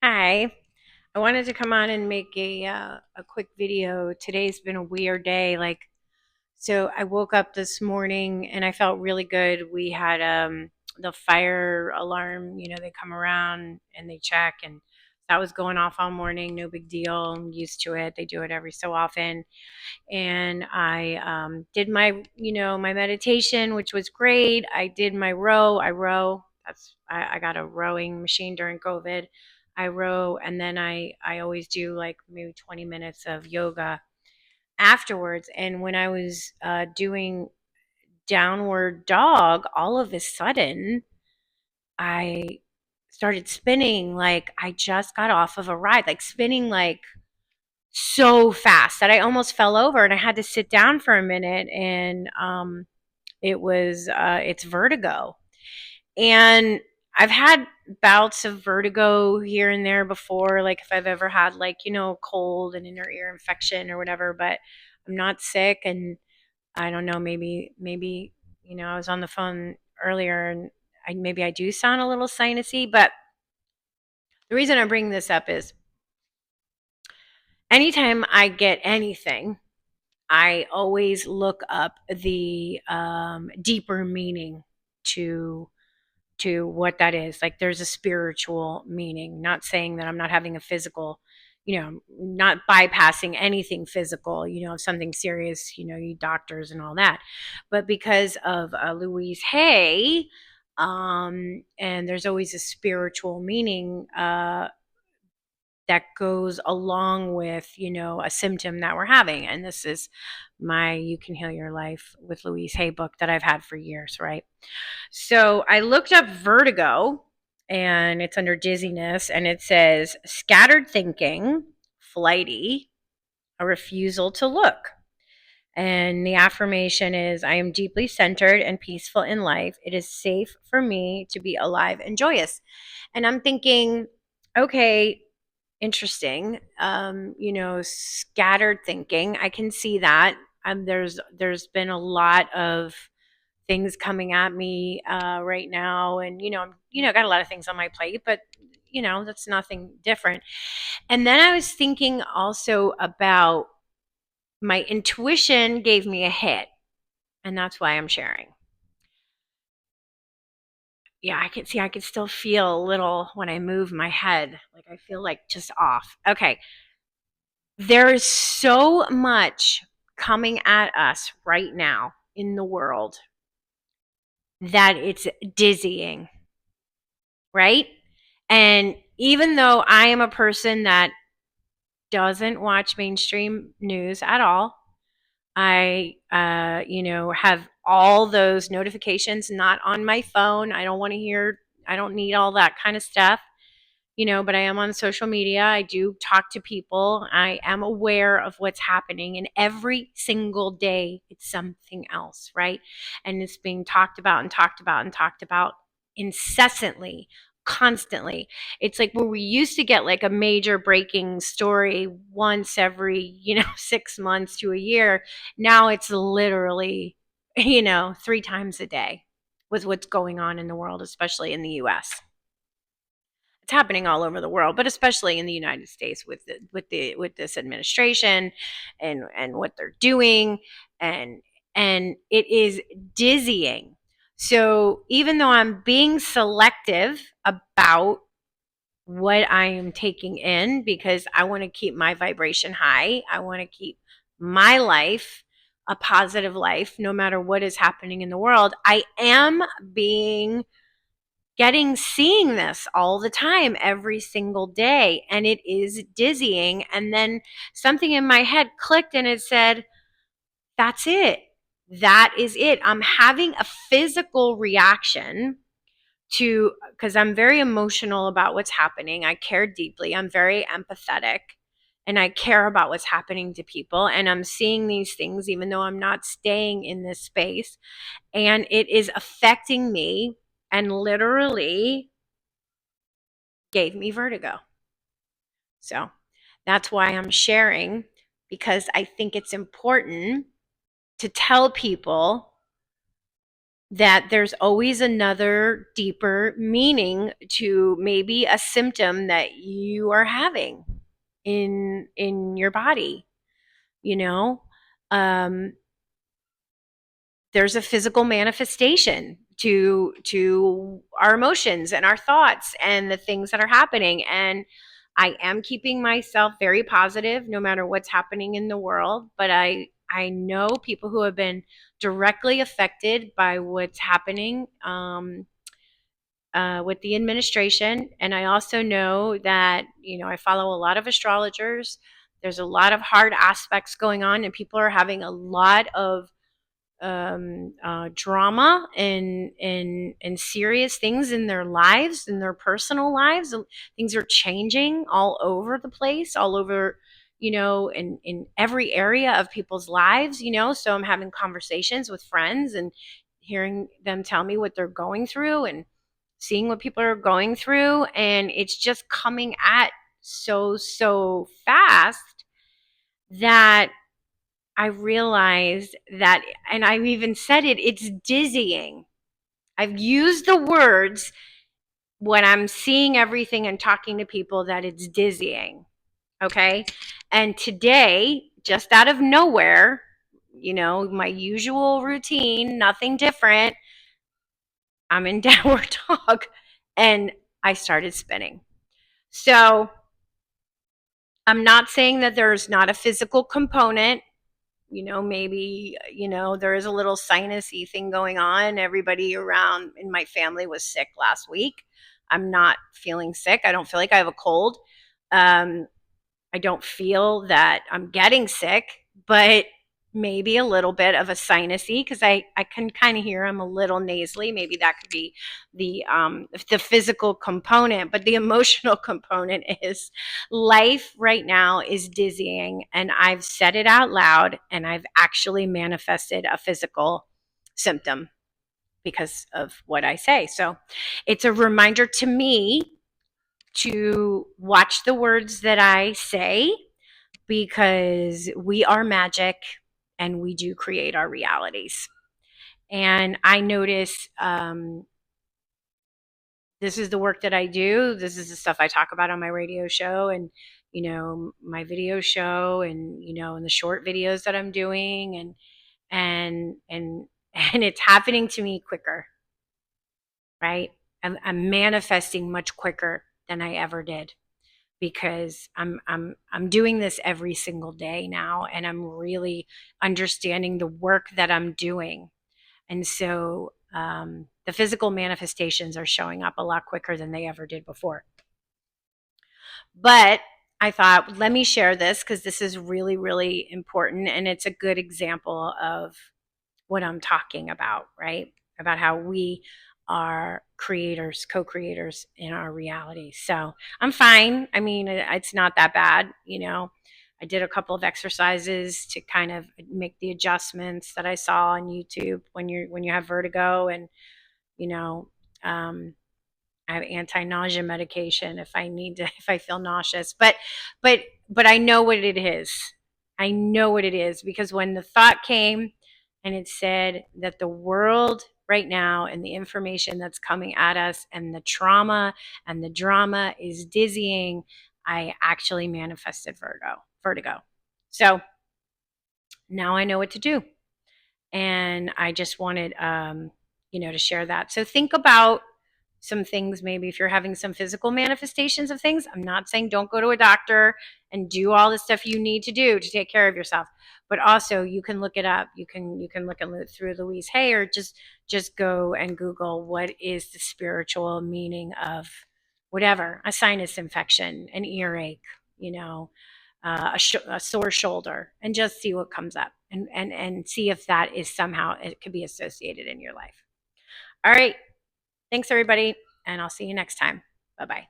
Hi, I wanted to come on and make a quick video. Today's been a weird day. So I woke up this morning and I felt really good. We had the fire alarm. They come around and they check, and that was going off all morning. No big deal. I'm used to it. They do it every so often, and I did my meditation, which was great. I did my row. I row. I got a rowing machine during COVID. I row, and then I always do like maybe 20 minutes of yoga afterwards. And when I was doing downward dog, all of a sudden I started spinning like I just got off of a ride, like spinning like so fast that I almost fell over and I had to sit down for a minute. And it's vertigo. And I've had bouts of vertigo here and there before, like if I've ever had a cold, an inner ear infection or whatever, but I'm not sick. And I don't know, maybe, I was on the phone earlier and maybe I do sound a little sinusy, but the reason I'm bringing this up is anytime I get anything, I always look up the deeper meaning to what that is. Like there's a spiritual meaning. Not saying that I'm not having a physical, not bypassing anything physical. If something serious, you doctors and all that, but because of Louise Hay, and there's always a spiritual meaning that goes along with, a symptom that we're having. And this is my You Can Heal Your Life with Louise Hay book that I've had for years, right? So I looked up vertigo and it's under dizziness, and it says scattered thinking, flighty, a refusal to look. And the affirmation is I am deeply centered and peaceful in life. It is safe for me to be alive and joyous. And I'm thinking, okay, interesting. Scattered thinking. I can see that. There's been a lot of things coming at me right now, and got a lot of things on my plate, but that's nothing different. And then I was thinking also about my intuition gave me a hit, and that's why I'm sharing. Yeah, I can still feel a little when I move my head, like I feel like just off. Okay. There is so much coming at us right now in the world that it's dizzying, right? And even though I am a person that doesn't watch mainstream news at all, I, have all those notifications not on my phone. I don't need all that kind of stuff, but I am on social media. I do talk to people. I am aware of what's happening, and every single day it's something else, right? And it's being talked about and talked about and talked about incessantly, constantly. It's like where we used to get like a major breaking story once every, 6 months to a year. Now it's literally, 3 times a day with what's going on in the world, especially in the US. It's happening all over the world, but especially in the United States with this administration and what they're doing, and it is dizzying. So even though I'm being selective about what I am taking in, because I want to keep my vibration high, I want to keep my life a positive life no matter what is happening in the world, I am seeing this all the time, every single day, and it is dizzying. And then something in my head clicked and it said, that's it. That is it. I'm having a physical reaction to, because I'm very emotional about what's happening. I care deeply. I'm very empathetic, and I care about what's happening to people. And I'm seeing these things even though I'm not staying in this space, and it is affecting me and literally gave me vertigo. So that's why I'm sharing, because I think it's important to tell people that there's always another deeper meaning to maybe a symptom that you are having in your body, you know. um there's a physical manifestation to our emotions and our thoughts and the things that are happening. And I am keeping myself very positive no matter what's happening in the world, but I know people who have been directly affected by what's happening with the administration. And I also know that, I follow a lot of astrologers. There's a lot of hard aspects going on, and people are having a lot of drama and serious things in their lives, in their personal lives. Things are changing all over the place, all over, in every area of people's lives, So I'm having conversations with friends and hearing them tell me what they're going through and seeing what people are going through. And it's just coming at so fast that I realized that, and I've even said it, it's dizzying. I've used the words when I'm seeing everything and talking to people that it's dizzying. Okay. And today, just out of nowhere, my usual routine, nothing different, I'm in downward dog and I started spinning. So I'm not saying that there's not a physical component. Maybe, there is a little sinusy thing going on. Everybody around in my family was sick last week. I'm not feeling sick. I don't feel like I have a cold. I don't feel that I'm getting sick, but maybe a little bit of a sinusy because I can kind of hear I'm a little nasally. Maybe that could be the physical component, but the emotional component is life right now is dizzying, and I've said it out loud, and I've actually manifested a physical symptom because of what I say. So it's a reminder to me to watch the words that I say, because we are magic and we do create our realities. And I notice this is the work that I do. This is the stuff I talk about on my radio show and, my video show and, and the short videos that I'm doing. And it's happening to me quicker, right? I'm manifesting much quicker than I ever did, because I'm doing this every single day now, and I'm really understanding the work that I'm doing. And so the physical manifestations are showing up a lot quicker than they ever did before. But I thought, let me share this because this is really, really important, and it's a good example of what I'm talking about, right? About how we are creators, co-creators in our reality. So I'm fine. I mean, it's not that bad, I did a couple of exercises to kind of make the adjustments that I saw on YouTube when you have vertigo, and I have anti-nausea medication if I feel nauseous. But I know what it is. I know what it is, because when the thought came and it said that the world right now and the information that's coming at us and the trauma and the drama is dizzying, I actually manifested vertigo. So now I know what to do. And I just wanted, to share that. So think about some things. Maybe if you're having some physical manifestations of things, I'm not saying don't go to a doctor and do all the stuff you need to do to take care of yourself, but also you can look it up. You can look through 𝐬𝐮𝐬𝐜, or just go and Google what is the spiritual meaning of whatever, a sinus infection, an earache, a sore shoulder, and just see what comes up, and see if that is somehow, it could be associated in your life. All right. Thanks, everybody, and I'll see you next time. Bye-bye.